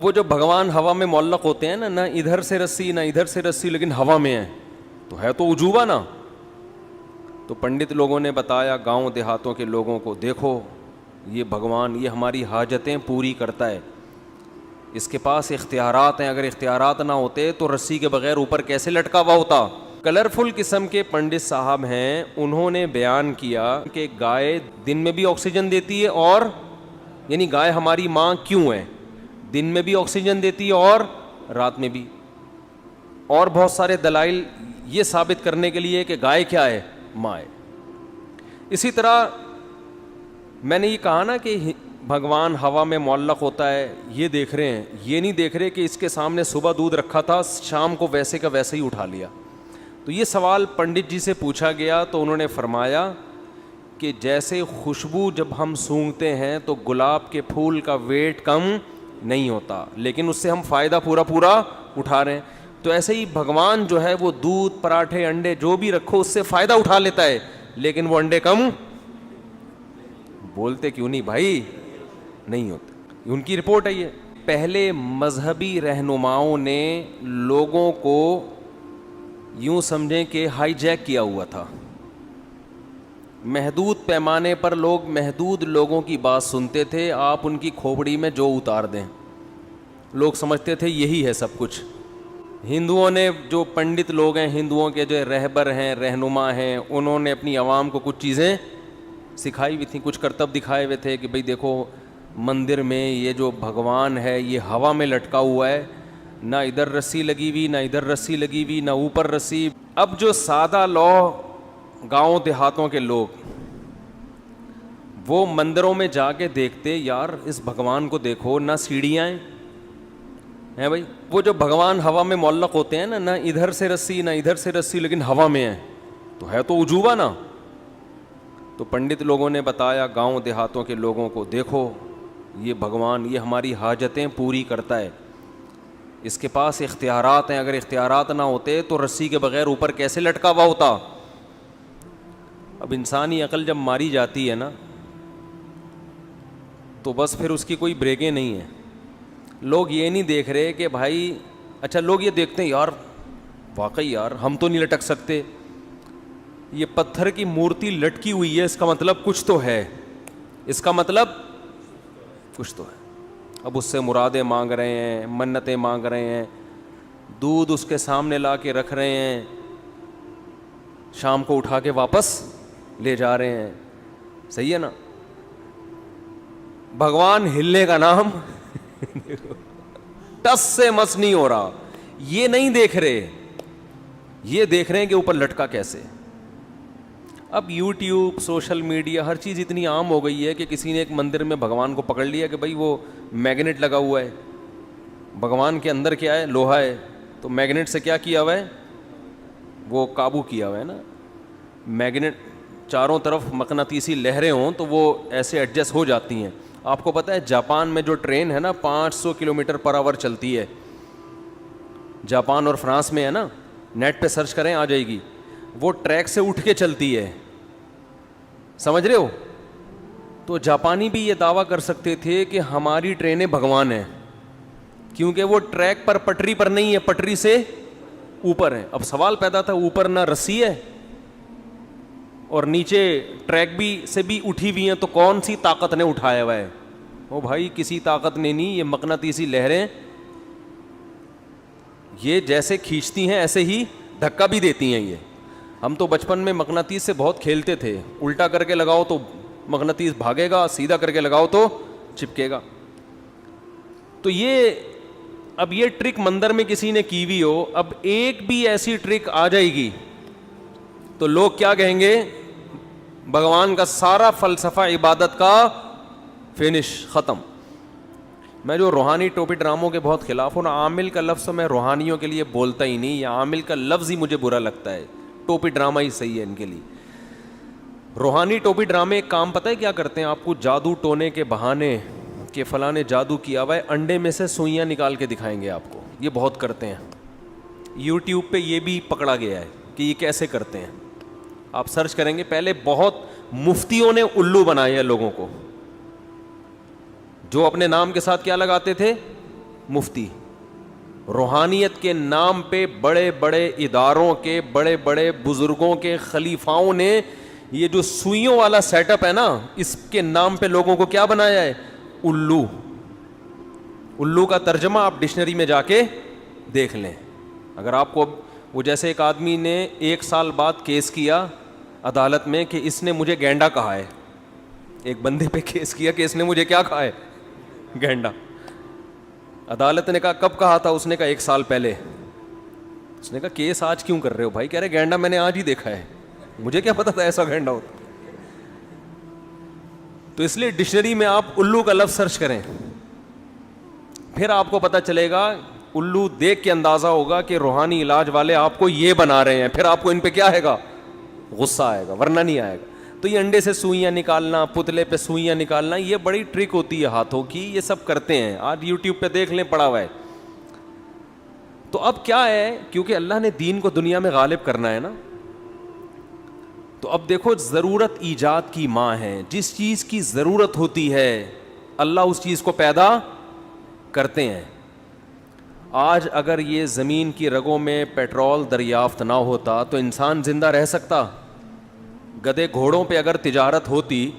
وہ جو بھگوان ہوا میں معلق ہوتے ہیں نا، نہ ادھر سے رسی نہ ادھر سے رسی، لیکن ہوا میں ہے تو عجوبہ نا. تو پنڈت لوگوں نے بتایا گاؤں دیہاتوں کے لوگوں کو، دیکھو یہ بھگوان یہ ہماری حاجتیں پوری کرتا ہے، اس کے پاس اختیارات ہیں، اگر اختیارات نہ ہوتے تو رسی کے بغیر اوپر کیسے لٹکا ہوا ہوتا. کلرفل قسم کے پنڈت صاحب ہیں، انہوں نے بیان کیا کہ گائے دن میں بھی آکسیجن دیتی ہے، اور یعنی گائے ہماری ماں کیوں ہے، دن میں بھی آکسیجن دیتی ہے اور رات میں بھی، اور بہت سارے دلائل یہ ثابت کرنے کے لیے کہ گائے کیا ہے، ماں ہے. اسی طرح میں نے یہ کہا نا کہ بھگوان ہوا میں معلق ہوتا ہے، یہ دیکھ رہے ہیں، یہ نہیں دیکھ رہے کہ اس کے سامنے صبح دودھ رکھا تھا، شام کو ویسے کا ویسے ہی اٹھا لیا. تو یہ سوال پنڈت جی سے پوچھا گیا تو انہوں نے فرمایا کہ جیسے خوشبو جب ہم سونگھتے ہیں تو گلاب کے پھول کا ویٹ کم نہیں ہوتا، لیکن اس سے ہم فائدہ پورا اٹھا رہے ہیں، تو ایسے ہی بھگوان جو ہے وہ دودھ پراٹھے انڈے جو بھی رکھو اس سے فائدہ اٹھا لیتا ہے، لیکن وہ انڈے کم بولتے کیوں نہیں بھائی نہیں ہوتے. ان کی رپورٹ ہے یہ. پہلے مذہبی رہنماؤں نے لوگوں کو یوں سمجھیں کہ ہائی جیک کیا ہوا تھا، محدود پیمانے پر لوگ محدود لوگوں کی بات سنتے تھے، آپ ان کی کھوپڑی میں جو اتار دیں لوگ سمجھتے تھے یہی ہے سب کچھ. ہندوؤں نے جو پنڈت لوگ ہیں، ہندوؤں کے جو رہبر ہیں رہنما ہیں، انہوں نے اپنی عوام کو کچھ چیزیں سکھائی ہوئی تھیں، کچھ کرتب دکھائے ہوئے تھے کہ بھئی دیکھو مندر میں یہ جو بھگوان ہے یہ ہوا میں لٹکا ہوا ہے، نہ ادھر رسی لگی ہوئی نہ ادھر رسی لگی ہوئی نہ اوپر رسی. اب جو سادہ گاؤں دیہاتوں کے لوگ وہ مندروں میں جا کے دیکھتے، یار اس بھگوان کو دیکھو، نہ سیڑھیاں ہیں بھائی، وہ جو بھگوان ہوا میں معلق ہوتے ہیں نا، نہ ادھر سے رسی نہ ادھر سے رسی، لیکن ہوا میں ہے تو عجوبہ نا. تو پنڈت لوگوں نے بتایا گاؤں دیہاتوں کے لوگوں کو، دیکھو یہ بھگوان یہ ہماری حاجتیں پوری کرتا ہے، اس کے پاس اختیارات ہیں، اگر اختیارات نہ ہوتے تو رسی کے بغیر اوپر کیسے لٹکا ہوا ہوتا. اب انسانی عقل جب ماری جاتی ہے نا تو بس پھر اس کی کوئی بریکیں نہیں ہیں. لوگ یہ نہیں دیکھ رہے کہ بھائی، اچھا لوگ یہ دیکھتے ہیں یار واقعی یار ہم تو نہیں لٹک سکتے، یہ پتھر کی مورتی لٹکی ہوئی ہے، اس کا مطلب کچھ تو ہے، اس کا مطلب کچھ تو ہے. اب اس سے مرادیں مانگ رہے ہیں، منتیں مانگ رہے ہیں، دودھ اس کے سامنے لا کے رکھ رہے ہیں، شام کو اٹھا کے واپس لے جا رہے ہیں. صحیح ہے نا. بھگوان ہلنے کا نام ٹس سے مس نہیں ہو رہا، یہ نہیں دیکھ رہے، یہ دیکھ رہے ہیں کہ اوپر لٹکا کیسے. اب یوٹیوب سوشل میڈیا ہر چیز اتنی عام ہو گئی ہے کہ کسی نے ایک مندر میں بھگوان کو پکڑ لیا کہ بھائی وہ میگنیٹ لگا ہوا ہے، بھگوان کے اندر کیا ہے، لوہا ہے، تو میگنیٹ سے کیا کیا ہوا ہے، وہ قابو کیا ہوا ہے نا. میگنیٹ چاروں طرف مقناطیسی لہریں ہوں تو وہ ایسے ایڈجسٹ ہو جاتی ہیں. آپ کو پتہ ہے جاپان میں جو ٹرین ہے نا 500 کلومیٹر پر آور چلتی ہے، جاپان اور فرانس میں ہے نا، نیٹ پہ سرچ کریں آ جائے گی، وہ ٹریک سے اٹھ کے چلتی ہے، سمجھ رہے ہو. تو جاپانی بھی یہ دعویٰ کر سکتے تھے کہ ہماری ٹرینیں بھگوان ہیں، کیونکہ وہ ٹریک پر پٹری پر نہیں ہے، پٹری سے اوپر ہے. اب سوال پیدا تھا، اوپر نہ رسی ہے اور نیچے ٹریک بھی سے بھی اٹھی ہوئی ہیں، تو کون سی طاقت نے اٹھایا ہوا ہے؟ او بھائی کسی طاقت نے نہیں، یہ مقناطیسی لہریں یہ جیسے کھینچتی ہیں ایسے ہی دھکا بھی دیتی ہیں. یہ ہم تو بچپن میں مقناطیس سے بہت کھیلتے تھے، الٹا کر کے لگاؤ تو مقناطیس بھاگے گا، سیدھا کر کے لگاؤ تو چپکے گا. تو اب یہ ٹرک مندر میں کسی نے کی ہوئی ہو، اب ایک بھی ایسی ٹرک آ جائے گی تو لوگ کیا کہیں گے، بھگوان کا سارا فلسفہ عبادت کا فنش ختم. میں جو روحانی ٹوپی ڈراموں کے بہت خلاف ہوں نا، عامل کا لفظ میں روحانیوں کے لیے بولتا ہی نہیں، یا عامل کا لفظ ہی مجھے برا لگتا ہے، ٹوپی ڈرامہ ہی صحیح ہے ان کے لیے. روحانی ٹوپی ڈرامے ایک کام پتہ ہے کیا کرتے ہیں، آپ کو جادو ٹونے کے بہانے کہ فلاں نے جادو کیا ہوا ہے، انڈے میں سے سوئیاں نکال کے دکھائیں گے آپ کو، یہ بہت کرتے ہیں. یوٹیوب پہ یہ بھی پکڑا گیا ہے کہ یہ کیسے کرتے ہیں، آپ سرچ کریں گے. پہلے بہت مفتیوں نے الو بنائے ہیں لوگوں کو، جو اپنے نام کے ساتھ کیا لگاتے تھے، مفتی روحانیت کے نام پہ بڑے بڑے اداروں کے بڑے بڑے بزرگوں کے خلیفاؤں نے یہ جو سوئیوں والا سیٹ اپ ہے نا, اس کے نام پہ لوگوں کو کیا بنایا ہے؟ الو. الو کا ترجمہ آپ ڈکشنری میں جا کے دیکھ لیں. اگر آپ کو وہ جیسے ایک آدمی نے 1 سال بعد کیس کیا عدالت میں کہ اس نے مجھے گینڈا کہا ہے, ایک بندے پہ کیس کیا کہ اس نے مجھے کیا کہا ہے؟ گینڈا. عدالت نے کہا کب کہا تھا؟ اس نے کہا 1 سال پہلے. اس نے کہا کیس آج کیوں کر رہے ہو بھائی؟ کہہ رہے گینڈا میں نے آج ہی دیکھا ہے, مجھے کیا پتا تھا ایسا گینڈا ہوتا. تو اس لیے ڈکشنری میں آپ الو کا لفظ سرچ کریں, پھر آپ کو پتا چلے گا. الو دیکھ کے اندازہ ہوگا کہ روحانی علاج والے آپ کو یہ بنا رہے ہیں, پھر آپ کو ان پہ کیا آئے گا؟ غصہ آئے گا, ورنہ نہیں آئے گا. تو یہ انڈے سے سوئیاں نکالنا, پتلے پہ سوئیاں نکالنا, یہ بڑی ٹرک ہوتی ہے ہاتھوں کی, یہ سب کرتے ہیں. آج یوٹیوب پہ دیکھ لیں, پڑا ہوا ہے. تو اب کیا ہے, کیونکہ اللہ نے دین کو دنیا میں غالب کرنا ہے نا, تو اب دیکھو ضرورت ایجاد کی ماں ہے. جس چیز کی ضرورت ہوتی ہے اللہ اس چیز کو پیدا کرتے ہیں. آج اگر یہ زمین کی رگوں میں پیٹرول دریافت نہ ہوتا تو انسان زندہ رہ سکتا؟ گدے گھوڑوں پہ اگر تجارت ہوتی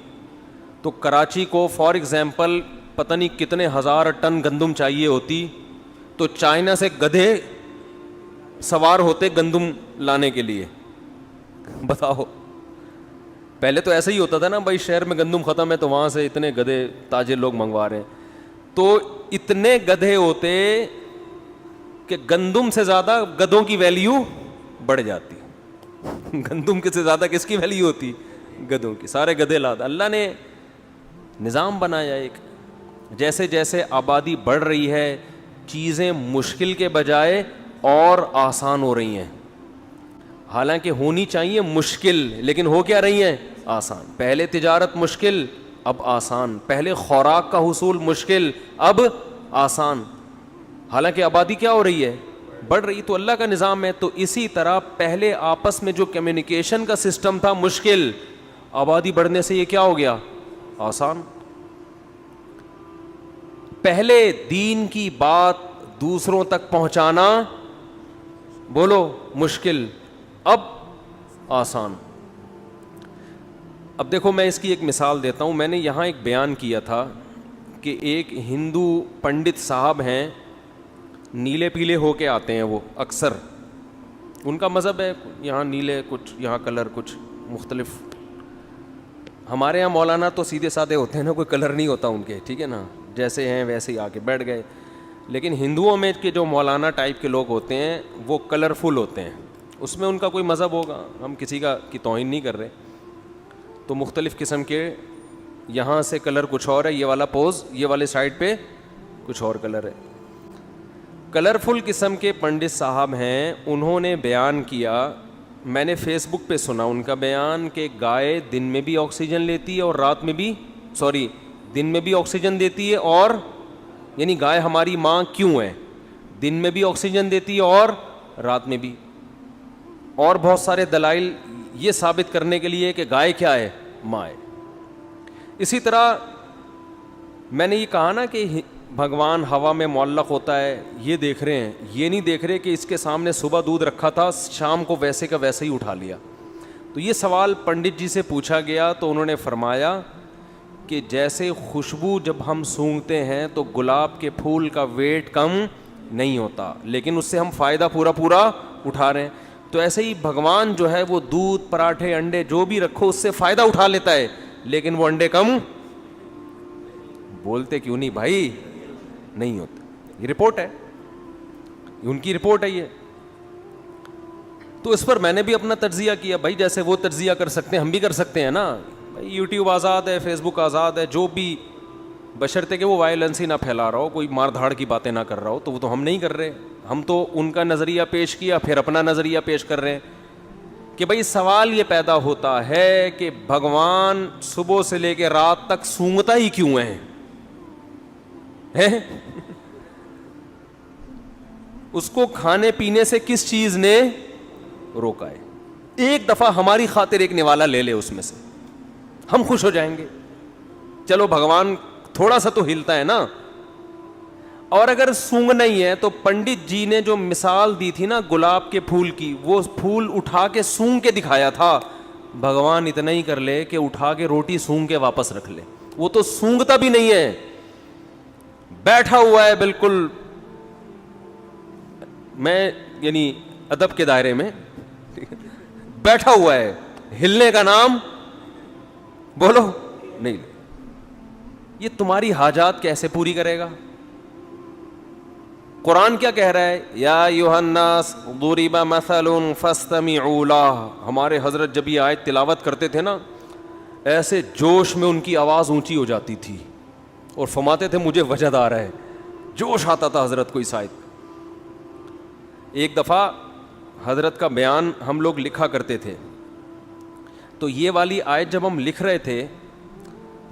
تو کراچی کو فار ایگزامپل پتہ نہیں کتنے 1000 ٹن گندم چاہیے ہوتی, تو چائنا سے گدھے سوار ہوتے گندم لانے کے لیے. بتاؤ, پہلے تو ایسا ہی ہوتا تھا نا بھائی, شہر میں گندم ختم ہے تو وہاں سے اتنے گدھے تاجر لوگ منگوا رہے ہیں, تو اتنے گدھے ہوتے کہ گندم سے زیادہ گدھوں کی ویلیو بڑھ جاتی. گندم کے سے زیادہ کس کی ویلیو ہوتی؟ گدھوں کی. سارے گدھے لاتا. اللہ نے نظام بنایا ایک, جیسے جیسے آبادی بڑھ رہی ہے چیزیں مشکل کے بجائے اور آسان ہو رہی ہیں. حالانکہ ہونی چاہیے مشکل, لیکن ہو کیا رہی ہیں؟ آسان. پہلے تجارت مشکل, اب آسان. پہلے خوراک کا حصول مشکل, اب آسان. حالانکہ آبادی کیا ہو رہی ہے؟ بڑھ رہی. تو اللہ کا نظام ہے. تو اسی طرح پہلے آپس میں جو کمیونیکیشن کا سسٹم تھا مشکل, آبادی بڑھنے سے یہ کیا ہو گیا؟ آسان. پہلے دین کی بات دوسروں تک پہنچانا بولو مشکل, اب آسان. اب دیکھو میں اس کی ایک مثال دیتا ہوں. میں نے یہاں ایک بیان کیا تھا کہ ایک ہندو پنڈت صاحب ہیں, نیلے پیلے ہو کے آتے ہیں وہ اکثر, ان کا مذہب ہے یہاں نیلے کچھ, یہاں کلر کچھ مختلف. ہمارے یہاں مولانا تو سیدھے سادے ہوتے ہیں نا, کوئی کلر نہیں ہوتا ان کے, ٹھیک ہے نا, جیسے ہیں ویسے ہی آ کے بیٹھ گئے. لیکن ہندوؤں میں کے جو مولانا ٹائپ کے لوگ ہوتے ہیں وہ کلرفل ہوتے ہیں. اس میں ان کا کوئی مذہب ہوگا, ہم کسی کی توہین نہیں کر رہے. تو مختلف قسم کے, یہاں سے کلر کچھ اور ہے, یہ والا پوز, یہ والے سائڈ پہ کچھ اور کلر ہے. کلرفل قسم کے پنڈت صاحب ہیں. انہوں نے بیان کیا, میں نے فیس بک پہ سنا ان کا بیان, کہ گائے دن میں بھی آکسیجن لیتی ہے اور رات میں بھی, دن میں بھی آکسیجن دیتی ہے, اور یعنی گائے ہماری ماں کیوں ہے؟ دن میں بھی آکسیجن دیتی ہے اور رات میں بھی. اور بہت سارے دلائل یہ ثابت کرنے کے لیے کہ گائے کیا ہے؟ ماں ہے. اسی طرح میں نے یہ کہا نا کہ بھگوان ہوا میں معلق ہوتا ہے, یہ دیکھ رہے ہیں, یہ نہیں دیکھ رہے کہ اس کے سامنے صبح دودھ رکھا تھا, شام کو ویسے کا ویسے ہی اٹھا لیا. تو یہ سوال پنڈت جی سے پوچھا گیا تو انہوں نے فرمایا کہ جیسے خوشبو جب ہم سونگھتے ہیں تو گلاب کے پھول کا ویٹ کم نہیں ہوتا, لیکن اس سے ہم فائدہ پورا اٹھا رہے ہیں. تو ایسے ہی بھگوان جو ہے وہ دودھ, پراٹھے, انڈے جو بھی رکھو اس سے فائدہ اٹھا لیتا ہے, لیکن وہ انڈے کم بولتے کیوں نہیں بھائی؟ نہیں ہوتے. یہ رپورٹ ہے, ان کی رپورٹ ہے یہ. تو اس پر میں نے بھی اپنا تجزیہ کیا. بھائی جیسے وہ تجزیہ کر سکتے ہیں ہم بھی کر سکتے ہیں نا. بھائی یوٹیوب آزاد ہے, فیس بک آزاد ہے, جو بھی, بشرطے کہ وہ وائلنس ہی نہ پھیلا رہا ہو, کوئی مار دھاڑ کی باتیں نہ کر رہا ہو. تو وہ تو ہم نہیں کر رہے, ہم تو ان کا نظریہ پیش کیا پھر اپنا نظریہ پیش کر رہے ہیں کہ بھائی سوال یہ پیدا ہوتا ہے کہ بھگوان صبح سے لے کے رات تک سونگتا ہی کیوں ہے؟ اس کو کھانے پینے سے کس چیز نے روکا ہے؟ ایک دفعہ ہماری خاطر ایک نوالا لے لے اس میں سے, ہم خوش ہو جائیں گے. چلو بھگوان تھوڑا سا تو ہلتا ہے نا. اور اگر سونگنا ہی ہے تو پنڈت جی نے جو مثال دی تھی نا گلاب کے پھول کی, وہ پھول اٹھا کے سونگ کے دکھایا تھا. بھگوان اتنا ہی کر لے کہ اٹھا کے روٹی سونگ کے واپس رکھ لے. وہ تو سونگتا بھی نہیں ہے, بیٹھا ہوا ہے بالکل, میں یعنی ادب کے دائرے میں بیٹھا ہوا ہے, ہلنے کا نام بولو نہیں. یہ تمہاری حاجات کیسے پوری کرے گا؟ قرآن کیا کہہ رہا ہے؟ یا ایھا الناس ضرب مثل فاستمعوا لہ. ہمارے حضرت جب یہ آیت تلاوت کرتے تھے نا, ایسے جوش میں ان کی آواز اونچی ہو جاتی تھی اور فرماتے تھے مجھے وجد آ رہا ہے, جوش آتا تھا حضرت کو اس آیت. ایک دفعہ حضرت کا بیان ہم لوگ لکھا کرتے تھے, تو یہ والی آیت جب ہم لکھ رہے تھے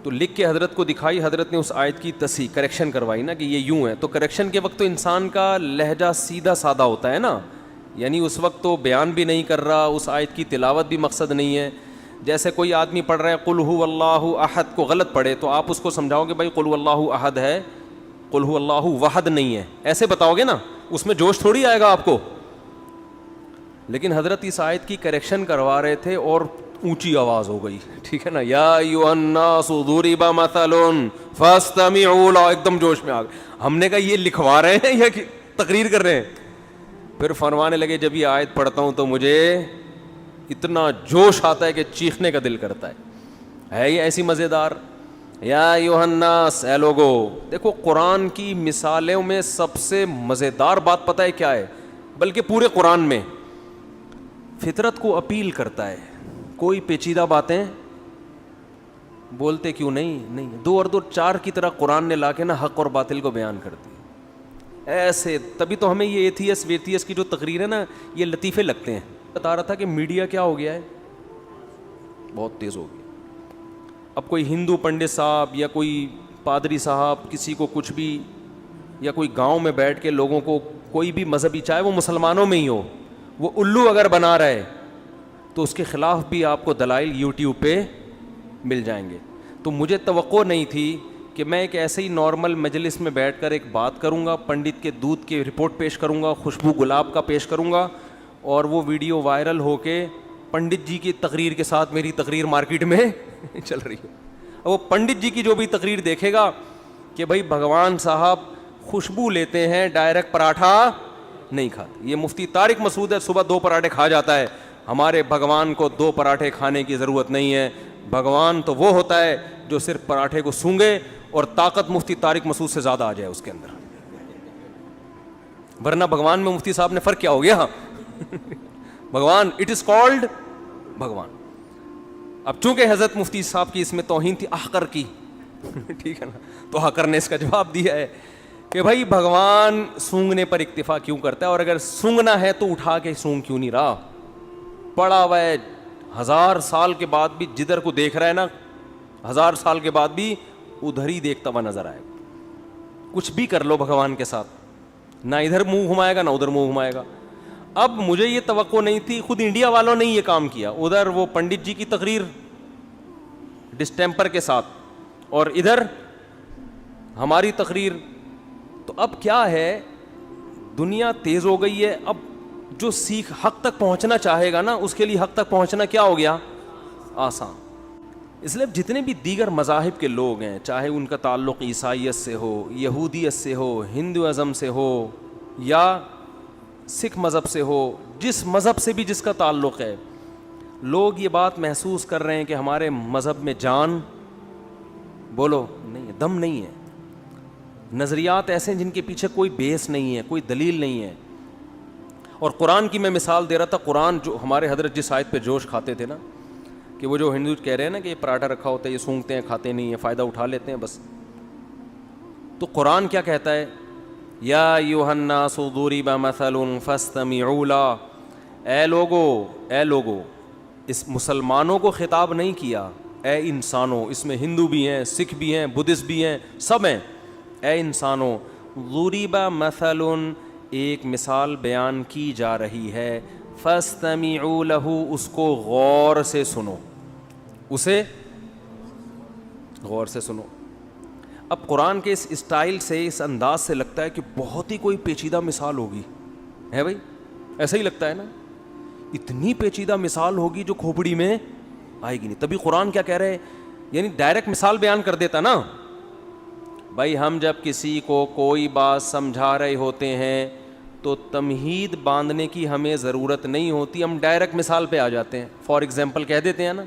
تو لکھ کے حضرت کو دکھائی, حضرت نے اس آیت کی تصحیح کریکشن کروائی نا کہ یہ یوں ہے. تو کریکشن کے وقت تو انسان کا لہجہ سیدھا سادہ ہوتا ہے نا, یعنی اس وقت تو بیان بھی نہیں کر رہا, اس آیت کی تلاوت بھی مقصد نہیں ہے. جیسے کوئی آدمی پڑھ رہا ہے قل ھو اللہ احد کو غلط پڑھے تو آپ اس کو سمجھاؤ کہ بھائی قل ھو اللہ احد ہے, قل ھو اللہ وحد نہیں ہے, ایسے بتاؤ گے نا, اس میں جوش تھوڑی آئے گا آپ کو. لیکن حضرت اس آیت کی کریکشن کروا رہے تھے اور اونچی آواز ہو گئی, ٹھیک ہے نا, یا ایھا الناس ضرب مثل فاستمعوا لہ, ایک دم جوش میں آ گئے. ہم نے کہا یہ لکھوا رہے ہیں یا تقریر کر رہے ہیں؟ پھر فرمانے لگے جب یہ آیت پڑھتا ہوں تو مجھے اتنا جوش آتا ہے کہ چیخنے کا دل کرتا ہے یہ ایسی مزیدار. یا ایھا الناس, اے لوگو. دیکھو قرآن کی مثالوں میں سب سے مزیدار بات پتہ ہے کیا ہے, بلکہ پورے قرآن میں فطرت کو اپیل کرتا ہے. کوئی پیچیدہ باتیں بولتے کیوں نہیں, دو اور دو چار کی طرح قرآن نے لا کے نا حق اور باطل کو بیان کر دی ایسے. تبھی تو ہمیں یہ ایتھیس ویتھیس کی جو تقریر ہے نا یہ لطیفے لگتے ہیں. بتا رہا تھا کہ میڈیا کیا ہو گیا ہے, بہت تیز ہو گیا. اب کوئی ہندو پنڈت صاحب یا کوئی پادری صاحب کسی کو کچھ بھی, یا کوئی گاؤں میں بیٹھ کے لوگوں کو کوئی بھی مذہبی, چاہے وہ مسلمانوں میں ہی ہو, وہ الو اگر بنا رہا ہے تو اس کے خلاف بھی آپ کو دلائل یوٹیوب پہ مل جائیں گے. تو مجھے توقع نہیں تھی کہ میں ایک ایسے ہی نارمل مجلس میں بیٹھ کر ایک بات کروں گا, پنڈت کے دودھ کی رپورٹ پیش کروں گا, خوشبو گلاب کا پیش کروں گا, اور وہ ویڈیو وائرل ہو کے پنڈت جی کی تقریر کے ساتھ میری تقریر مارکیٹ میں چل رہی ہے. وہ پنڈت جی کی جو بھی تقریر دیکھے گا کہ بھائی بھگوان صاحب خوشبو لیتے ہیں, ڈائریکٹ پراٹھا نہیں کھاتے. یہ مفتی طارق مسعود ہے, صبح 2 پراٹھے کھا جاتا ہے. ہمارے بھگوان کو 2 پراٹھے کھانے کی ضرورت نہیں ہے. بھگوان تو وہ ہوتا ہے جو صرف پراٹھے کو سونگے اور طاقت مفتی طارق مسعود سے زیادہ آ جائے اس کے اندر, ورنہ بھگوان میں مفتی صاحب نے فرق کیا ہو گیا بھگوان اٹ از کالڈ بھگوان. اب چونکہ حضرت مفتی صاحب کی اس میں توہین تھی احقر کی ٹھیک ہے نا, تو حقر نے اس کا جواب دیا ہے کہ بھائی بھگوان سونگنے پر اکتفا کیوں کرتا ہے, اور اگر سونگنا ہے تو اٹھا کے سونگ کیوں نہیں رہا. پڑا ہوا ہے 1000 سال کے بعد بھی, جدھر کو دیکھ رہا ہے نا 1000 سال کے بعد بھی ادھر ہی دیکھتا ہوا نظر آئے گا. کچھ بھی کر لو بھگوان کے ساتھ, نہ ادھر منہ گھمائے گا نہ ادھر منہ گھمائے گا. اب مجھے یہ توقع نہیں تھی, خود انڈیا والوں نے یہ کام کیا, ادھر وہ پنڈت جی کی تقریر ڈسٹیمپر کے ساتھ اور ادھر ہماری تقریر. تو اب کیا ہے, دنیا تیز ہو گئی ہے. اب جو سیکھ حق تک پہنچنا چاہے گا نا اس کے لیے حق تک پہنچنا کیا ہو گیا, آسان. اس لیے جتنے بھی دیگر مذاہب کے لوگ ہیں, چاہے ان کا تعلق عیسائیت سے ہو, یہودیت سے ہو, ہندوازم سے ہو یا سکھ مذہب سے ہو, جس مذہب سے بھی جس کا تعلق ہے, لوگ یہ بات محسوس کر رہے ہیں کہ ہمارے مذہب میں جان بولو نہیں ہے, دم نہیں ہے. نظریات ایسے ہیں جن کے پیچھے کوئی بیس نہیں ہے, کوئی دلیل نہیں ہے. اور قرآن کی میں مثال دے رہا تھا. قرآن جو ہمارے حضرت جس آیت پہ جوش کھاتے تھے نا, کہ وہ جو ہندو کہہ رہے ہیں نا کہ یہ پراٹھا رکھا ہوتا ہے, یہ سونگتے ہیں, کھاتے نہیں ہیں, فائدہ اٹھا لیتے ہیں بس. تو قرآن کیا کہتا ہے, یا ایھا الناس ضرب مثل فاستمعوا لہ. اے لوگو, اس مسلمانوں کو خطاب نہیں کیا, اے انسانوں. اس میں ہندو بھی ہیں, سکھ بھی ہیں, بدھسٹ بھی ہیں, سب ہیں. اے انسانوں, ضرب مثل, ایک مثال بیان کی جا رہی ہے, فاستمعوا لہ, اس کو غور سے سنو, اسے غور سے سنو. اب قرآن کے اس اسٹائل سے, اس انداز سے لگتا ہے کہ بہت ہی کوئی پیچیدہ مثال ہوگی, ہے بھائی, ایسا ہی لگتا ہے نا, اتنی پیچیدہ مثال ہوگی جو کھوپڑی میں آئے گی نہیں. تبھی قرآن کیا کہہ رہے ہیں, یعنی ڈائریکٹ مثال بیان کر دیتا نا. بھائی ہم جب کسی کو کوئی بات سمجھا رہے ہوتے ہیں تو تمہید باندھنے کی ہمیں ضرورت نہیں ہوتی, ہم ڈائریکٹ مثال پہ آ جاتے ہیں, فار ایگزامپل کہہ دیتے ہیں نا.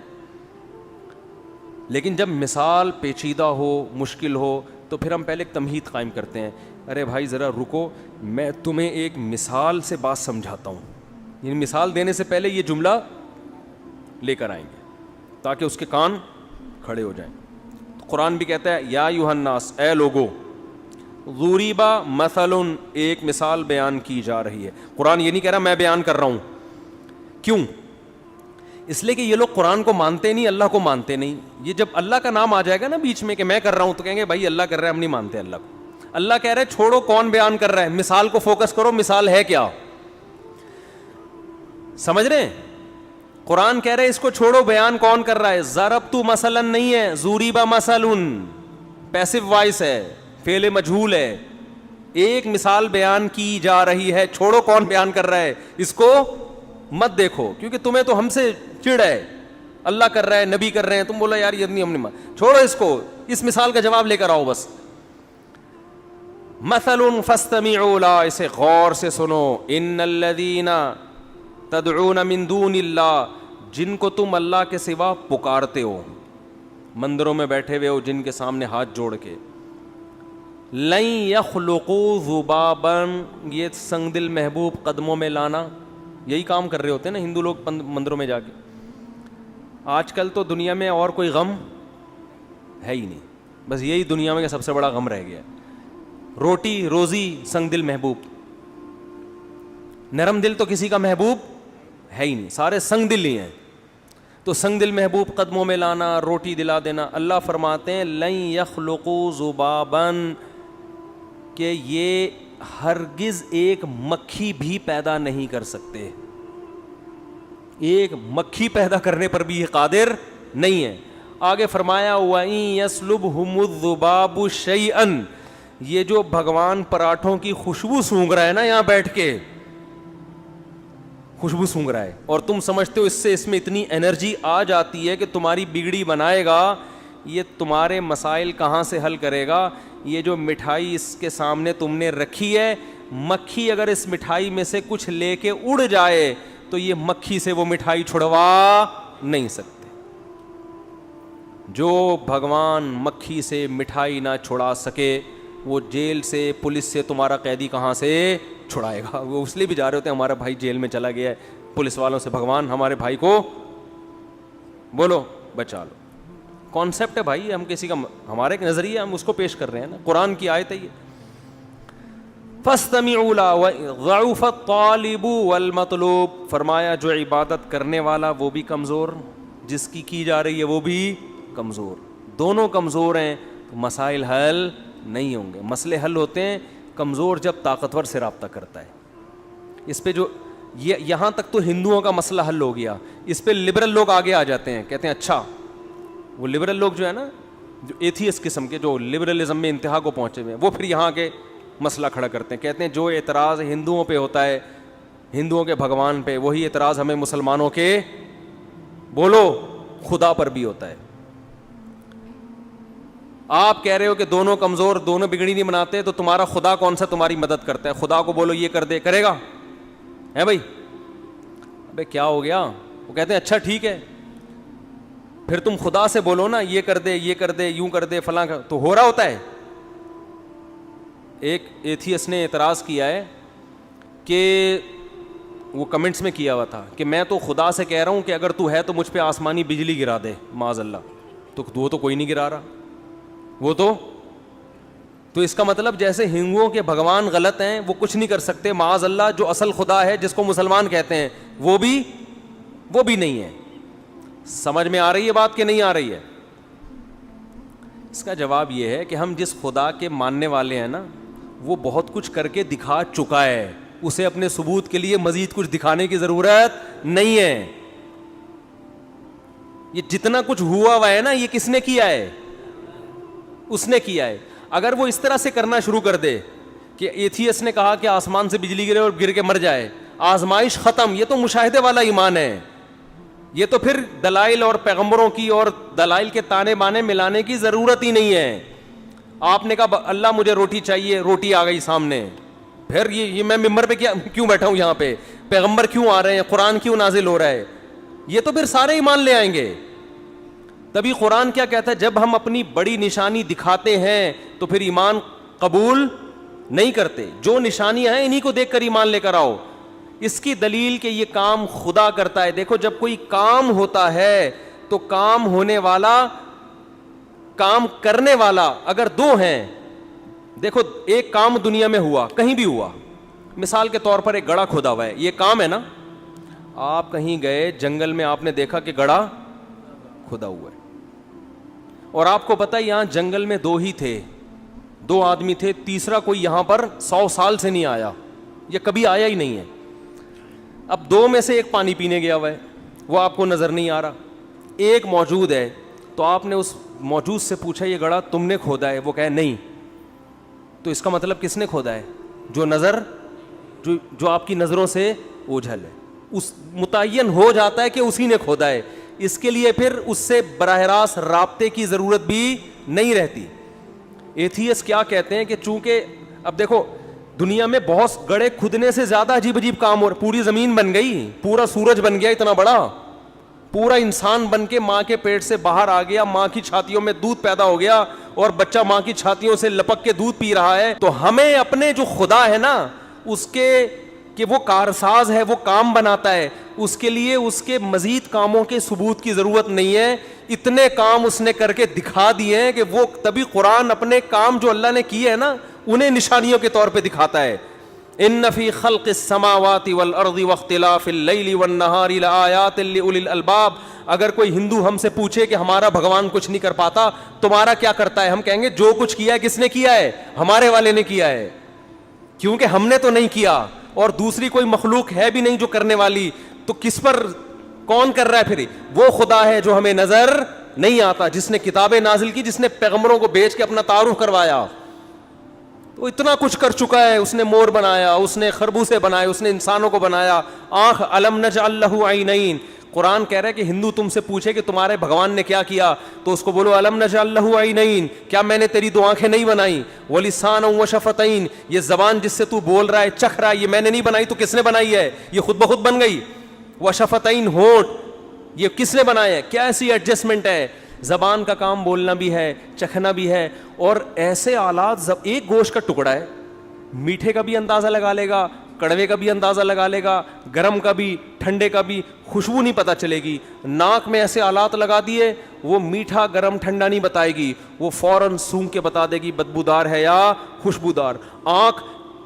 لیکن جب مثال پیچیدہ ہو, مشکل ہو, تو پھر ہم پہلے ایک تمہید قائم کرتے ہیں. ارے بھائی ذرا رکو, میں تمہیں ایک مثال سے بات سمجھاتا ہوں. یعنی مثال دینے سے پہلے یہ جملہ لے کر آئیں گے تاکہ اس کے کان کھڑے ہو جائیں. قرآن بھی کہتا ہے یا ایھا الناس, اے لوگو, ضُرِبَ مثل, ایک مثال بیان کی جا رہی ہے. قرآن یہ نہیں کہہ رہا میں بیان کر رہا ہوں. کیوں؟ اس لیے کہ یہ لوگ قرآن کو مانتے نہیں, اللہ کو مانتے نہیں. یہ جب اللہ کا نام آ جائے گا نا بیچ میں کہ میں کر رہا ہوں, تو کہیں گے بھائی اللہ کر رہا ہے, ہم نہیں مانتے اللہ کو. اللہ کہہ رہے چھوڑو کون بیان کر رہا ہے, مثال کو فوکس کرو, مثال ہے کیا, سمجھ رہے ہیں؟ قرآن کہہ رہے اس کو چھوڑو, بیان کون کر رہا ہے. ضربت مثلا نہیں ہے, ضُرِبَ مثل پیسو وائس ہے, فعل مجہول ہے. ایک مثال بیان کی جا رہی ہے, چھوڑو کون بیان کر رہا ہے, اس کو مت دیکھو, کیونکہ تمہیں تو ہم سے چڑ ہے. اللہ کر رہا ہے, نبی کر رہے ہیں, تم بولا یار یہ نہیں, ہم نہیں, چھوڑو اس کو, اس مثال کا جواب لے کر آؤ بس. مثل فاستمعوا لا, اسے غور سے سنو. ان الذین تدعون من دون اللہ, جن کو تم اللہ کے سوا پکارتے ہو, مندروں میں بیٹھے ہوئے ہو جن کے سامنے ہاتھ جوڑ کے, لن یخلقوا ذبابا, یہ سنگ دل محبوب قدموں میں لانا, یہی کام کر رہے ہوتے ہیں نا ہندو لوگ مندروں میں جا کے. آج کل تو دنیا میں اور کوئی غم ہے ہی نہیں, بس یہی دنیا میں سب سے بڑا غم رہ گیا. روٹی روزی سنگ دل محبوب, نرم دل تو کسی کا محبوب ہے ہی نہیں, سارے سنگ دل ہی ہیں. تو سنگ دل محبوب قدموں میں لانا, روٹی دلا دینا. اللہ فرماتے ہیں لن یخلقوا ذبابا, کہ یہ ہرگز ایک مکھی بھی پیدا نہیں کر سکتے. ایک مکھی پیدا کرنے پر بھی یہ قادر نہیں ہے. آگے فرمایا وَإِن يَسْلُبْهُمُ الذُّبَابُ شَيْئًا, یہ جو بھگوان پراٹھوں کی خوشبو سونگھ رہا ہے نا یہاں بیٹھ کے, خوشبو سونگھ رہا ہے, اور تم سمجھتے ہو اس سے اس میں اتنی انرجی آ جاتی ہے کہ تمہاری بگڑی بنائے گا, یہ تمہارے مسائل کہاں سے حل کرے گا. یہ جو مٹھائی اس کے سامنے تم نے رکھی ہے, مکھی اگر اس مٹھائی میں سے کچھ لے کے اڑ جائے تو یہ مکھی سے وہ مٹھائی چھڑوا نہیں سکتے. جو بھگوان مکھی سے مٹھائی نہ چھڑا سکے, وہ جیل سے پولیس سے تمہارا قیدی کہاں سے چھڑائے گا. وہ اس لیے بھی جا رہے ہوتے ہیں ہمارا بھائی جیل میں چلا گیا ہے, پولیس والوں سے بھگوان ہمارے بھائی کو بولو بچا لو. کانسیپٹ ہے بھائی, ہم کسی کا, ہمارا ایک نظریہ, ہم اس کو پیش کر رہے ہیں نا. قرآن کی آیت ہے یہ. فاستمعوا له ضعف الطالب والمطلوب, فرمایا جو عبادت کرنے والا وہ بھی کمزور, جس کی جا رہی ہے وہ بھی کمزور, دونوں کمزور ہیں, تو مسائل حل نہیں ہوں گے. مسئلے حل ہوتے ہیں کمزور جب طاقتور سے رابطہ کرتا ہے. اس پہ جو یہاں تک تو ہندوؤں کا مسئلہ حل ہو گیا, اس پہ لبرل لوگ آگے آ جاتے ہیں, کہتے ہیں اچھا وہ لبرل لوگ جو ہے نا, جو ایتھیسٹ قسم کے, جو لبرلزم میں انتہا کو پہنچے ہوئے ہیں, وہ پھر یہاں کے مسئلہ کھڑا کرتے ہیں. کہتے ہیں جو اعتراض ہندوؤں پہ ہوتا ہے, ہندوؤں کے بھگوان پہ, وہی اعتراض ہمیں مسلمانوں کے بولو خدا پر بھی ہوتا ہے. آپ کہہ رہے ہو کہ دونوں کمزور, دونوں بگڑی نہیں بناتے, تو تمہارا خدا کون سا تمہاری مدد کرتا ہے؟ خدا کو بولو یہ کر دے, کرے گا؟ ہے بھائی, ابے کیا ہو گیا؟ وہ کہتے ہیں اچھا ٹھیک ہے, پھر تم خدا سے بولو نا یہ کر دے, یہ کر دے, یوں کر دے, فلاں کر, تو ہو رہا ہوتا ہے. ایک ایتھیسٹ نے اعتراض کیا ہے کہ وہ کمنٹس میں کیا ہوا تھا کہ میں تو خدا سے کہہ رہا ہوں کہ اگر تو ہے تو مجھ پہ آسمانی بجلی گرا دے, معاذ اللہ. تو وہ تو کوئی نہیں گرا رہا, وہ تو اس کا مطلب جیسے ہندوؤں کے بھگوان غلط ہیں, وہ کچھ نہیں کر سکتے, معاذ اللہ جو اصل خدا ہے جس کو مسلمان کہتے ہیں وہ بھی نہیں ہے. سمجھ میں آ رہی ہے بات کہ نہیں آ رہی ہے؟ اس کا جواب یہ ہے کہ ہم جس خدا کے ماننے والے ہیں نا, وہ بہت کچھ کر کے دکھا چکا ہے, اسے اپنے ثبوت کے لیے مزید کچھ دکھانے کی ضرورت نہیں ہے. یہ جتنا کچھ ہوا ہے نا, یہ کس نے کیا ہے؟ اس نے کیا ہے. اگر وہ اس طرح سے کرنا شروع کر دے کہ ایتھیس نے کہا کہ آسمان سے بجلی گرے اور گر کے مر جائے, آزمائش ختم, یہ تو مشاہدے والا ایمان ہے. یہ تو پھر دلائل اور پیغمبروں کی اور دلائل کے تانے بانے ملانے کی ضرورت ہی نہیں ہے. آپ نے کہا اللہ مجھے روٹی چاہیے, روٹی آ گئی سامنے, پھر یہ میں ممبر پہ کیوں بیٹھا ہوں یہاں پہ, پیغمبر کیوں آ رہے ہیں, قرآن کیوں نازل ہو رہا ہے, یہ تو پھر سارے ایمان لے آئیں گے. تبھی قرآن کیا کہتا ہے, جب ہم اپنی بڑی نشانی دکھاتے ہیں تو پھر ایمان قبول نہیں کرتے. جو نشانیاں ہیں انہی کو دیکھ کر ایمان لے کر آؤ. اس کی دلیل کہ یہ کام خدا کرتا ہے. دیکھو جب کوئی کام ہوتا ہے تو کام ہونے والا, کام کرنے والا اگر دو ہیں, دیکھو ایک کام دنیا میں ہوا, کہیں بھی ہوا, مثال کے طور پر ایک گڑھا کھودا ہوا ہے, یہ کام ہے نا. آپ کہیں گئے جنگل میں, آپ نے دیکھا کہ گڑھا کھودا ہوا ہے, اور آپ کو پتا یہاں جنگل میں دو ہی تھے, دو آدمی تھے, تیسرا کوئی یہاں پر 100 سال سے نہیں آیا, یہ کبھی آیا ہی نہیں ہے. اب دو میں سے ایک پانی پینے گیا ہوا ہے, وہ آپ کو نظر نہیں آ رہا, ایک موجود ہے. تو آپ نے اس موجود سے پوچھا یہ گڑھا تم نے کھودا ہے؟ وہ کہے نہیں. تو اس کا مطلب کس نے کھودا ہے؟ جو آپ کی نظروں سے اوجھل ہے, اس متعین ہو جاتا ہے کہ اسی نے کھودا ہے. اس کے لیے پھر اس سے براہ راست رابطے کی ضرورت بھی نہیں رہتی. ایتھیس کیا کہتے ہیں کہ چونکہ اب دیکھو دنیا میں بہت گڑھے کھدنے سے زیادہ عجیب عجیب کام ہو رہے, پوری زمین بن گئی, پورا سورج بن گیا اتنا بڑا, پورا انسان بن کے ماں کے پیٹ سے باہر آ گیا, ماں کی چھاتیوں میں دودھ پیدا ہو گیا اور بچہ ماں کی چھاتیوں سے لپک کے دودھ پی رہا ہے. تو ہمیں اپنے جو خدا ہے نا اس کے کہ وہ کارساز ہے, وہ کام بناتا ہے, اس کے لیے اس کے مزید کاموں کے ثبوت کی ضرورت نہیں ہے. اتنے کام اس نے کر کے دکھا دیے ہیں کہ وہ تبھی قرآن اپنے کام جو اللہ نے کیے ہیں نا انہیں نشانیوں کے طور پہ دکھاتا ہے. ان فی خلق السماوات والارض واختلاف اللیل والنہار لآیات لأولی الالباب. اگر کوئی ہندو ہم سے پوچھے کہ ہمارا بھگوان کچھ نہیں کر پاتا, تمہارا کیا کرتا ہے, ہم کہیں گے جو کچھ کیا ہے کس نے کیا ہے, ہمارے والے نے کیا ہے, کیونکہ ہم نے تو نہیں کیا اور دوسری کوئی مخلوق ہے بھی نہیں جو کرنے والی. تو کس پر کون کر رہا ہے پھر؟ وہ خدا ہے جو ہمیں نظر نہیں آتا, جس نے کتابیں نازل کی, جس نے پیغمبروں کو بھیج کے اپنا تعارف کروایا. وہ اتنا کچھ کر چکا ہے, اس نے مور بنایا, اس نے خربوزے بنائے, اس نے انسانوں کو بنایا, آنکھ, الم نجعل لہ عینین. قرآن کہہ رہا ہے کہ ہندو تم سے پوچھے کہ تمہارے بھگوان نے کیا کیا, تو اس کو بولو الم نجعل لہ عینین, کیا میں نے تیری دو آنکھیں نہیں بنائی, ولسانا وشفتین, یہ زبان جس سے تو بول رہا ہے چکھ رہا ہے یہ میں نے نہیں بنائی, تو کس نے بنائی ہے, یہ خود بخود بن گئی. وشفتین, ہونٹ, یہ کس نے بنایا ہے, کیا ایسی ایڈجسٹمنٹ ہے. زبان کا کام بولنا بھی ہے, چکھنا بھی ہے, اور ایسے آلات, ایک گوشت کا ٹکڑا ہے, میٹھے کا بھی اندازہ لگا لے گا, کڑوے کا بھی اندازہ لگا لے گا, گرم کا بھی, ٹھنڈے کا بھی, خوشبو نہیں پتہ چلے گی. ناک میں ایسے آلات لگا دیے, وہ میٹھا گرم ٹھنڈا نہیں بتائے گی, وہ فوراً سونگھ کے بتا دے گی بدبودار ہے یا خوشبودار. آنکھ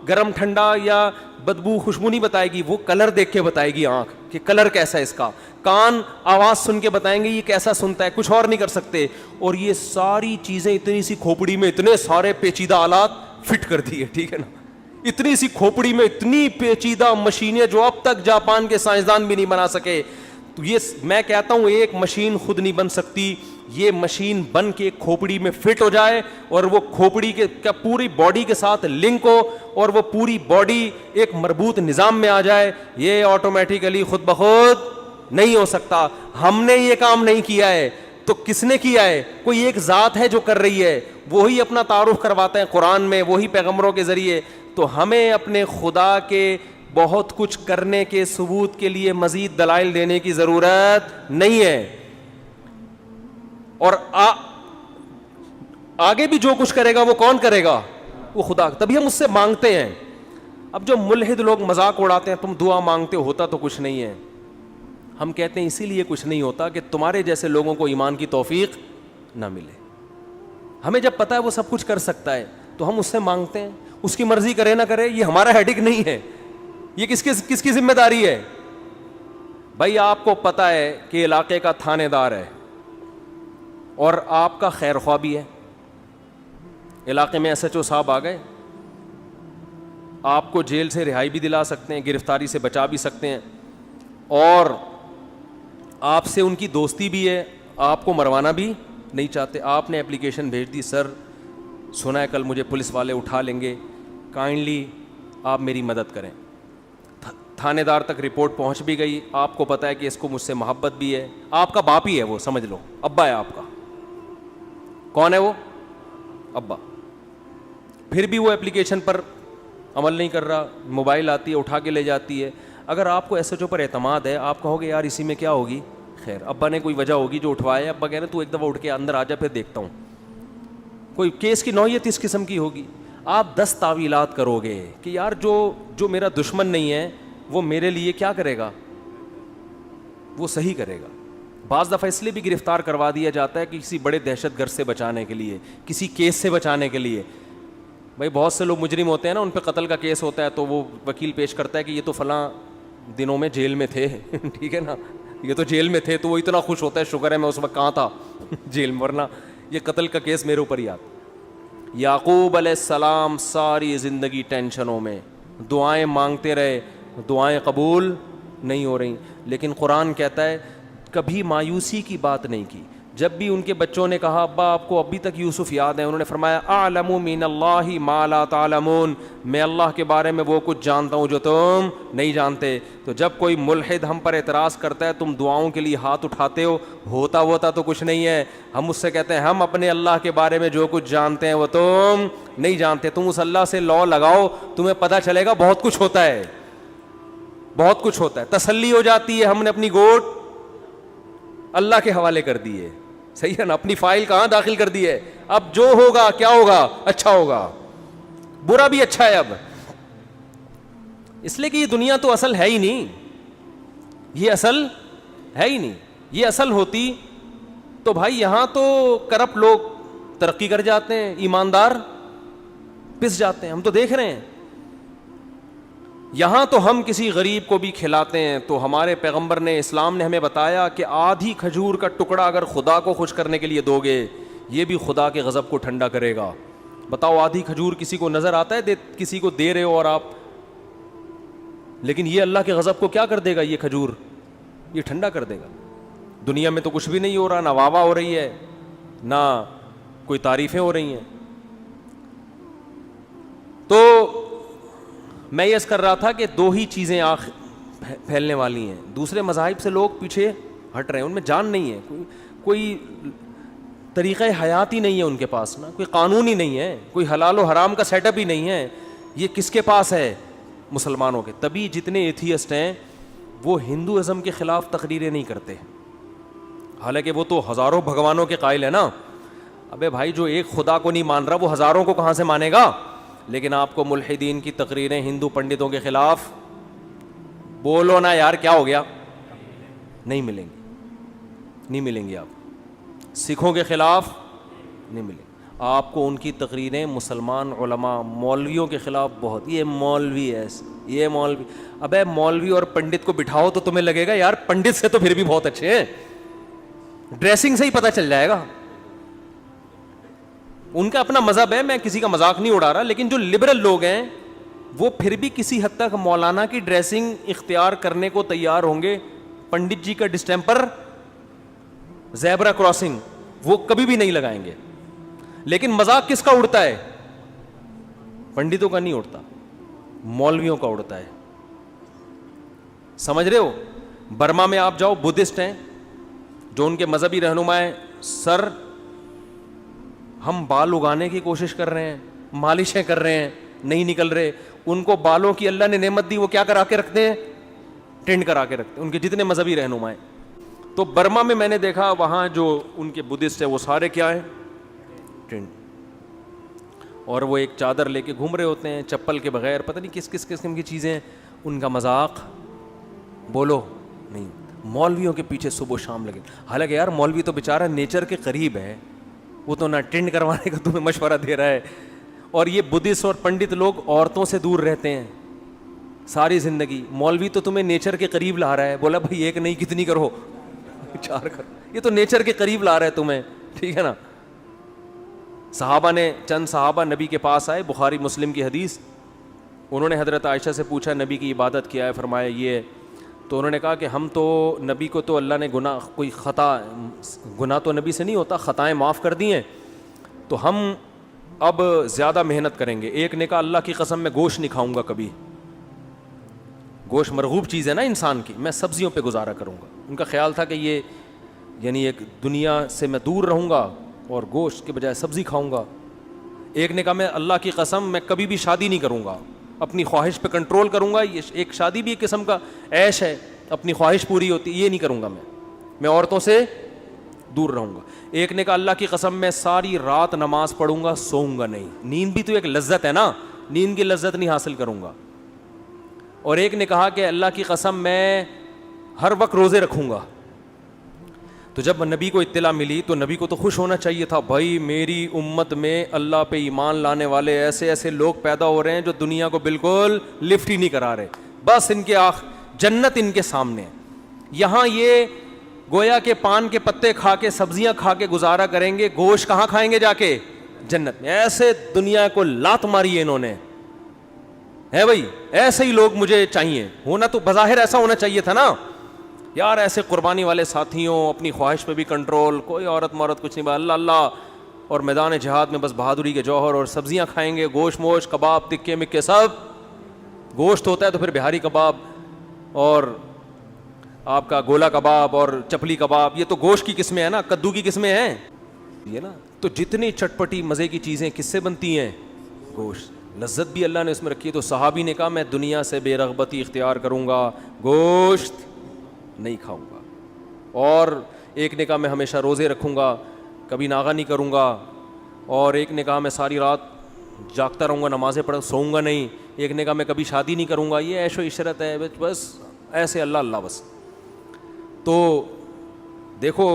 گرم ٹھنڈا یا بدبو خوشبو نہیں بتائے گی, وہ کلر دیکھ کے بتائے گی آنکھ کہ کلر کیسا ہے اس کا. کان آواز سن کے بتائیں گے یہ کیسا سنتا ہے, کچھ اور نہیں کر سکتے. اور یہ ساری چیزیں اتنی سی کھوپڑی میں اتنے سارے پیچیدہ آلات فٹ کر دیے, ٹھیک ہے نا, اتنی سی کھوپڑی میں اتنی پیچیدہ مشینیں جو اب تک جاپان کے سائنسدان بھی نہیں بنا سکے. تو یہ میں کہتا ہوں ایک مشین خود نہیں بن سکتی, یہ مشین بن کے کھوپڑی میں فٹ ہو جائے اور وہ کھوپڑی کے پوری باڈی کے ساتھ لنک ہو اور وہ پوری باڈی ایک مربوط نظام میں آ جائے, یہ آٹومیٹیکلی خود بخود نہیں ہو سکتا. ہم نے یہ کام نہیں کیا ہے تو کس نے کیا ہے؟ کوئی ایک ذات ہے جو کر رہی ہے, وہی اپنا تعارف کرواتے ہیں قرآن میں, وہی پیغمبروں کے ذریعے. تو ہمیں اپنے خدا کے بہت کچھ کرنے کے ثبوت کے لیے مزید دلائل دینے کی ضرورت نہیں ہے. اور آگے بھی جو کچھ کرے گا وہ کون کرے گا؟ وہ خدا. تبھی ہم اس سے مانگتے ہیں. اب جو ملحد لوگ مذاق اڑاتے ہیں, تم دعا مانگتے ہوتا تو کچھ نہیں ہے, ہم کہتے ہیں اسی لیے کچھ نہیں ہوتا کہ تمہارے جیسے لوگوں کو ایمان کی توفیق نہ ملے. ہمیں جب پتہ ہے وہ سب کچھ کر سکتا ہے تو ہم اس سے مانگتے ہیں, اس کی مرضی کرے نہ کرے یہ ہمارا ہیڈک نہیں ہے, یہ کس کی ذمہ داری ہے؟ بھائی آپ کو پتہ ہے کہ علاقے کا تھانے دار ہے اور آپ کا خیر خواہ بھی ہے, علاقے میں ایس ایچ او صاحب آ گئے, آپ کو جیل سے رہائی بھی دلا سکتے ہیں, گرفتاری سے بچا بھی سکتے ہیں, اور آپ سے ان کی دوستی بھی ہے, آپ کو مروانا بھی نہیں چاہتے. آپ نے اپلیکیشن بھیج دی, سر سنا ہے کل مجھے پولیس والے اٹھا لیں گے, کائنڈلی آپ میری مدد کریں. تھانے دار تک رپورٹ پہنچ بھی گئی, آپ کو پتہ ہے کہ اس کو مجھ سے محبت بھی ہے, آپ کا باپ ہی ہے وہ, سمجھ لو ابا ہے آپ کا. کون ہے وہ؟ ابا. پھر بھی وہ اپلیکیشن پر عمل نہیں کر رہا, موبائل آتی ہے اٹھا کے لے جاتی ہے. اگر آپ کو ایس ایچ او پر اعتماد ہے, آپ کہو گے یار اسی میں کیا ہوگی, خیر ابا نے کوئی وجہ ہوگی جو اٹھوایا, ابا کہہ رہے تو ایک دفعہ اٹھ کے اندر آ جا پھر دیکھتا ہوں. کوئی کیس کی نوعیت اس قسم کی ہوگی. آپ 10 تعویلات کرو گے کہ یار جو میرا دشمن نہیں ہے وہ میرے لیے کیا کرے گا, وہ صحیح کرے گا. بعض دفعہ اس لیے بھی گرفتار کروا دیا جاتا ہے کہ کسی بڑے دہشت گرد سے بچانے کے لیے, کسی کیس سے بچانے کے لیے. بھائی بہت سے لوگ مجرم ہوتے ہیں نا, ان پہ قتل کا کیس ہوتا ہے تو وہ وکیل پیش کرتا ہے کہ یہ تو فلاں دنوں میں جیل میں تھے ٹھیک ہے نا, یہ تو جیل میں تھے, تو وہ اتنا خوش ہوتا ہے شکر ہے میں اس وقت کہاں تھا جیل میں, ورنہ یہ قتل کا کیس میرے اوپر ہی آتا. یعقوب علیہ السلام ساری زندگی ٹینشنوں میں, دعائیں مانگتے رہے, دعائیں قبول نہیں ہو رہی, لیکن قرآن کہتا ہے کبھی مایوسی کی بات نہیں کی. جب بھی ان کے بچوں نے کہا ابا آپ کو ابھی تک یوسف یاد ہے, انہوں نے فرمایا اعلم من اللہ ما لا تعلمون, میں اللہ کے بارے میں وہ کچھ جانتا ہوں جو تم نہیں جانتے. تو جب کوئی ملحد ہم پر اعتراض کرتا ہے تم دعاؤں کے لیے ہاتھ اٹھاتے ہو, ہوتا تو کچھ نہیں ہے. ہم اس سے کہتے ہیں ہم اپنے اللہ کے بارے میں جو کچھ جانتے ہیں وہ تم نہیں جانتے. تم اس اللہ سے لو لگاؤ, تمہیں پتہ چلے گا بہت کچھ ہوتا ہے, بہت کچھ ہوتا ہے. تسلی ہو جاتی ہے, ہم نے اپنی گوٹ اللہ کے حوالے کر دی ہے, صحیح ہے نا, اپنی فائل کہاں داخل کر دی ہے. اب جو ہوگا کیا ہوگا, اچھا ہوگا, برا بھی اچھا ہے اب, اس لیے کہ یہ دنیا تو اصل ہے ہی نہیں, یہ اصل ہے ہی نہیں. یہ اصل ہوتی تو بھائی یہاں تو کرپٹ لوگ ترقی کر جاتے ہیں, ایماندار پس جاتے ہیں, ہم تو دیکھ رہے ہیں. یہاں تو ہم کسی غریب کو بھی کھلاتے ہیں تو ہمارے پیغمبر نے, اسلام نے ہمیں بتایا کہ آدھی کھجور کا ٹکڑا اگر خدا کو خوش کرنے کے لیے دو گے یہ بھی خدا کے غضب کو ٹھنڈا کرے گا. بتاؤ آدھی کھجور کسی کو نظر آتا ہے کسی کو دے رہے ہو اور آپ, لیکن یہ اللہ کے غضب کو کیا کر دے گا, یہ کھجور یہ ٹھنڈا کر دے گا. دنیا میں تو کچھ بھی نہیں ہو رہا, نہ واہ واہ ہو رہی ہے نہ کوئی تعریفیں ہو رہی ہیں. تو میں یہ کر رہا تھا کہ 2 ہی چیزیں پھیلنے والی ہیں. دوسرے مذاہب سے لوگ پیچھے ہٹ رہے ہیں, ان میں جان نہیں ہے, کوئی طریقہ حیات ہی نہیں ہے ان کے پاس, نا کوئی قانون ہی نہیں ہے, کوئی حلال و حرام کا سیٹ اپ ہی نہیں ہے. یہ کس کے پاس ہے, مسلمانوں کے. تبھی جتنے ایتھیسٹ ہیں وہ ہندوازم کے خلاف تقریریں نہیں کرتے, حالانکہ وہ تو ہزاروں بھگوانوں کے قائل ہے نا. ابے بھائی جو ایک خدا کو نہیں مان رہا وہ ہزاروں کو کہاں سے مانے گا. لیکن آپ کو ملحدین کی تقریریں ہندو پنڈتوں کے خلاف, بولو نا یار کیا ہو گیا, نہیں ملیں گی, نہیں ملیں گی. آپ سکھوں کے خلاف نہیں ملیں گی آپ کو ان کی تقریریں. مسلمان علماء مولویوں کے خلاف بہت, یہ مولوی ہے, یہ مولوی. ابے مولوی اور پنڈت کو بٹھاؤ تو تمہیں لگے گا یار پنڈت سے تو پھر بھی بہت اچھے ہیں, ڈریسنگ سے ہی پتہ چل جائے گا. ان کا اپنا مذہب ہے, میں کسی کا مذاق نہیں اڑا رہا, لیکن جو لبرل لوگ ہیں وہ پھر بھی کسی حد تک مولانا کی ڈریسنگ اختیار کرنے کو تیار ہوں گے. پنڈت جی کا ڈسٹیمپر, زیبرا کراسنگ وہ کبھی بھی نہیں لگائیں گے. لیکن مذاق کس کا اڑتا ہے, پنڈتوں کا نہیں اڑتا, مولویوں کا اڑتا ہے. سمجھ رہے ہو. برما میں آپ جاؤ, بدھسٹ ہیں جو ان کے مذہبی رہنما ہیں, سر ہم بال اگانے کی کوشش کر رہے ہیں, مالشیں کر رہے ہیں, نہیں نکل رہے. ان کو بالوں کی اللہ نے نعمت دی, وہ کیا کرا کے رکھتے ہیں, ٹینڈ کرا کے رکھتے ہیں, ان کے جتنے مذہبی رہنما ہیں. تو برما میں میں نے دیکھا وہاں جو ان کے بدھسٹ ہیں وہ سارے کیا ہیں, ٹینڈ, اور وہ ایک چادر لے کے گھوم رہے ہوتے ہیں چپل کے بغیر, پتہ نہیں کس کس قسم کی چیزیں ہیں. ان کا مذاق بولو نہیں. مولویوں کے پیچھے صبح و شام لگے. حالانکہ یار مولوی تو بیچارہ نیچر کے قریب ہے, وہ تو نہ ٹینڈ کروانے کا تمہیں مشورہ دے رہا ہے. اور یہ بدھسٹ اور پنڈت لوگ عورتوں سے دور رہتے ہیں ساری زندگی. مولوی تو تمہیں نیچر کے قریب لا رہا ہے, بولا بھائی ایک نہیں کتنی کرو, 4 کرو. یہ تو نیچر کے قریب لا رہا ہے تمہیں, ٹھیک ہے نا. صحابہ نے, چند صحابہ نبی کے پاس آئے, بخاری مسلم کی حدیث. انہوں نے حضرت عائشہ سے پوچھا نبی کی عبادت کیا ہے, فرمایا یہ ہے. تو انہوں نے کہا کہ ہم تو نبی کو تو اللہ نے کوئی گناہ تو نبی سے نہیں ہوتا, خطائیں معاف کر دی ہیں, تو ہم اب زیادہ محنت کریں گے. ایک نے کہا اللہ کی قسم میں گوشت نہیں کھاؤں گا کبھی, گوشت مرغوب چیز ہے نا انسان کی, میں سبزیوں پہ گزارا کروں گا. ان کا خیال تھا کہ یہ یعنی ایک دنیا سے میں دور رہوں گا اور گوشت کے بجائے سبزی کھاؤں گا. ایک نے کہا میں اللہ کی قسم میں کبھی بھی شادی نہیں کروں گا, اپنی خواہش پہ کنٹرول کروں گا. یہ ایک شادی بھی ایک قسم کا عیش ہے, اپنی خواہش پوری ہوتی, یہ نہیں کروں گا میں عورتوں سے دور رہوں گا. ایک نے کہا اللہ کی قسم میں ساری رات نماز پڑھوں گا, سوؤں گا نہیں. نیند بھی تو ایک لذت ہے نا, نیند کی لذت نہیں حاصل کروں گا. اور ایک نے کہا کہ اللہ کی قسم میں ہر وقت روزے رکھوں گا. تو جب نبی کو اطلاع ملی تو نبی کو تو خوش ہونا چاہیے تھا, بھائی میری امت میں اللہ پہ ایمان لانے والے ایسے ایسے لوگ پیدا ہو رہے ہیں جو دنیا کو بالکل لفٹ ہی نہیں کرا رہے, بس ان کے جنت ان کے سامنے ہے. یہاں یہ گویا کے پان کے پتے کھا کے سبزیاں کھا کے گزارا کریں گے, گوشت کہاں کھائیں گے جا کے؟ جنت میں. ایسے دنیا کو لات ماری ہے انہوں نے, ہے بھائی ایسے ہی لوگ مجھے چاہیے. ہونا تو بظاہر ایسا ہونا چاہیے تھا نا یار, ایسے قربانی والے ساتھیوں, اپنی خواہش پہ بھی کنٹرول, کوئی عورت مورت کچھ نہیں, اللہ اللہ, اور میدان جہاد میں بس بہادری کے جوہر, اور سبزیاں کھائیں گے, گوشت موش کباب تکے مکے سب. گوشت ہوتا ہے تو پھر بہاری کباب اور آپ کا گولا کباب اور چپلی کباب, یہ تو گوشت کی قسمیں ہیں نا, کدو کی قسمیں ہیں یہ نا. تو جتنی چٹپٹی مزے کی چیزیں کس سے بنتی ہیں؟ گوشت. لذت بھی اللہ نے اس میں رکھی ہے. تو صحابی نے کہا میں دنیا سے بے رغبتی اختیار کروں گا, گوشت نہیں کھاؤں گا. اور ایک نے کہا میں ہمیشہ روزے رکھوں گا, کبھی ناغہ نہیں کروں گا. اور ایک نے کہا میں ساری رات جاگتا رہوں گا, نمازیں پڑھ سوؤں گا نہیں. ایک نے کہا میں کبھی شادی نہیں کروں گا, یہ عیش و عشرت ہے بس ایسے اللہ اللہ بس. تو دیکھو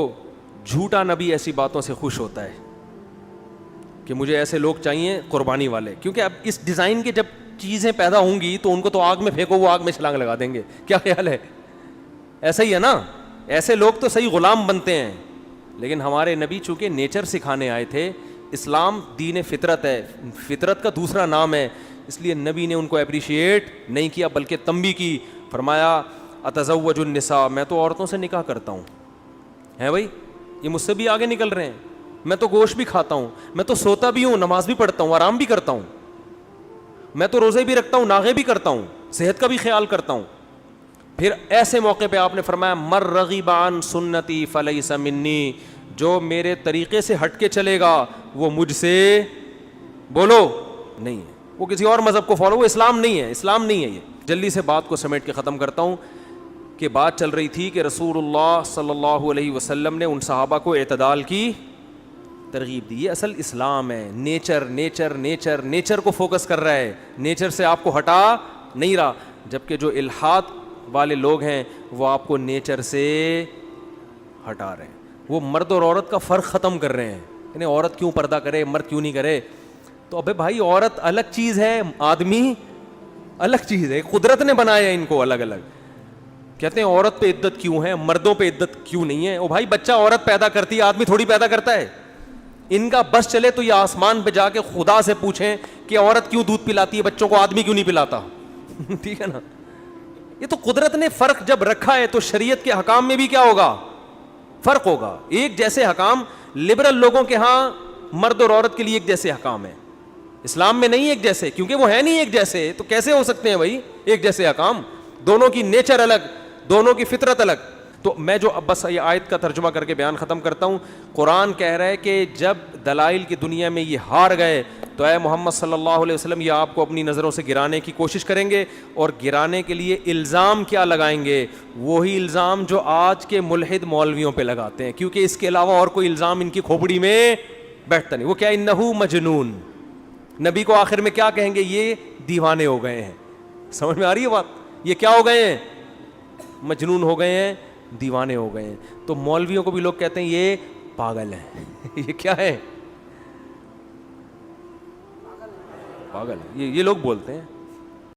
جھوٹا نبی ایسی باتوں سے خوش ہوتا ہے کہ مجھے ایسے لوگ چاہیے قربانی والے, کیونکہ اب اس ڈیزائن کی جب چیزیں پیدا ہوں گی تو ان کو تو آگ میں پھینکو, وہ آگ میں چھلانگ لگا دیں گے. کیا خیال ہے؟ ایسا ہی ہے نا, ایسے لوگ تو صحیح غلام بنتے ہیں. لیکن ہمارے نبی چونکہ نیچر سکھانے آئے تھے, اسلام دین فطرت ہے, فطرت کا دوسرا نام ہے, اس لیے نبی نے ان کو اپریشیٹ نہیں کیا بلکہ تنبیہ کی. فرمایا اتزوج النساء, میں تو عورتوں سے نکاح کرتا ہوں. ہے بھائی یہ مجھ سے بھی آگے نکل رہے ہیں, میں تو گوشت بھی کھاتا ہوں, میں تو سوتا بھی ہوں, نماز بھی پڑھتا ہوں, آرام بھی کرتا ہوں, میں تو روزے بھی رکھتا ہوں, ناغے بھی کرتا ہوں, صحت کا بھی خیال کرتا ہوں. پھر ایسے موقع پہ آپ نے فرمایا مر رغب عن سنتی فلیس منی, جو میرے طریقے سے ہٹ کے چلے گا وہ مجھ سے بولو نہیں ہے, وہ کسی اور مذہب کو فالو, وہ اسلام نہیں ہے, اسلام نہیں ہے یہ. جلدی سے بات کو سمیٹ کے ختم کرتا ہوں کہ بات چل رہی تھی کہ رسول اللہ صلی اللہ علیہ وسلم نے ان صحابہ کو اعتدال کی ترغیب دی. یہ اصل اسلام ہے. نیچر نیچر نیچر نیچر کو فوکس کر رہا ہے, نیچر سے آپ کو ہٹا نہیں رہا. جبکہ جو الحاد والے لوگ ہیں وہ آپ کو نیچر سے ہٹا رہے ہیں, وہ مرد اور عورت کا فرق ختم کر رہے ہیں. یعنی عورت کیوں پردہ کرے, مرد کیوں نہیں کرے؟ تو ابے بھائی عورت الگ چیز ہے, آدمی الگ چیز ہے, قدرت نے بنایا ان کو الگ الگ. کہتے ہیں عورت پہ عدت کیوں ہے, مردوں پہ عدت کیوں نہیں ہے؟ او بھائی بچہ عورت پیدا کرتی ہے, آدمی تھوڑی پیدا کرتا ہے. ان کا بس چلے تو یہ آسمان پہ جا کے خدا سے پوچھیں کہ عورت کیوں دودھ پلاتی ہے بچوں کو, آدمی کیوں نہیں پلاتا. ٹھیک ہے نا, یہ تو قدرت نے فرق جب رکھا ہے تو شریعت کے حکام میں بھی کیا ہوگا, فرق ہوگا. ایک جیسے حکام لبرل لوگوں کے ہاں مرد اور عورت کے لیے ایک جیسے حکام ہے, اسلام میں نہیں ایک جیسے, کیونکہ وہ ہے نہیں ایک جیسے, تو کیسے ہو سکتے ہیں بھائی ایک جیسے حکام؟ دونوں کی نیچر الگ, دونوں کی فطرت الگ. تو میں جو اب بس یہ آیت کا ترجمہ کر کے بیان ختم کرتا ہوں. قرآن کہہ رہا ہے کہ جب دلائل کی دنیا میں یہ ہار گئے تو اے محمد صلی اللہ علیہ وسلم یہ آپ کو اپنی نظروں سے گرانے کی کوشش کریں گے, اور گرانے کے لیے الزام کیا لگائیں گے؟ وہی الزام جو آج کے ملحد مولویوں پہ لگاتے ہیں, کیونکہ اس کے علاوہ اور کوئی الزام ان کی کھوپڑی میں بیٹھتا نہیں. وہ کیا انہو مجنون, نبی کو آخر میں کیا کہیں گے؟ یہ دیوانے ہو گئے ہیں. سمجھ میں آ رہی ہے بات؟ یہ کیا ہو گئے ہیں؟ مجنون ہو گئے ہیں, دیوانے ہو گئے ہیں. تو مولویوں کو بھی لوگ کہتے ہیں یہ پاگل ہیں. یہ کیا ہے؟ پاگل. یہ لوگ بولتے ہیں.